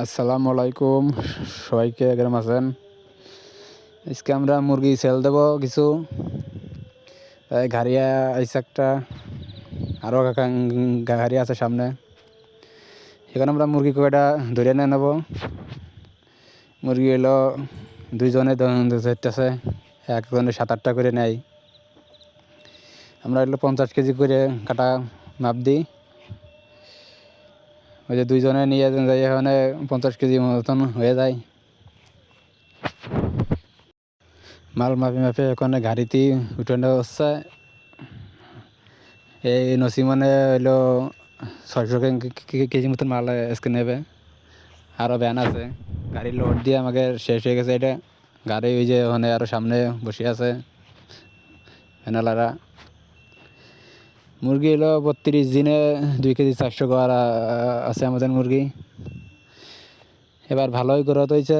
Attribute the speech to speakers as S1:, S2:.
S1: আসসালামু আলাইকুম, সবাইকে কেমন আছেন? আজকে আমরা মুরগি সেল দেবো কিছু। গাড়ি আইসে একটা, আরও গাড়ি আছে সামনে। এখানে আমরা মুরগি কয়টা ধরে নিয়ে নেবো। মুরগি এলো দুইজনে ধরতেছে, একজনে 7-8টা করে নেয়। আমরা এলো 50 কেজি করে কাটা মাপ দিই। ওই যে দুইজনে নিয়ে যাই, এখানে 50 কেজি মতন হয়ে যায়। মাল মাপে ওখানে গাড়িতেই উঠানো হচ্ছে। এই নসিমনে হইলো 600 কেজি মতন মাল আজকে নেবে। আরও ভ্যান আছে, গাড়ির লোড দিয়ে আমাকে শেষ হয়ে গেছে। এটা গাড়ি ওই যে ওখানে আরও সামনে বসে আছে ভ্যানালারা। মুরগি হলো 32 দিনে 2 কেজি 400 আছে আমাদের মুরগি। এবার ভালোই গ্রোথ হয়েছে।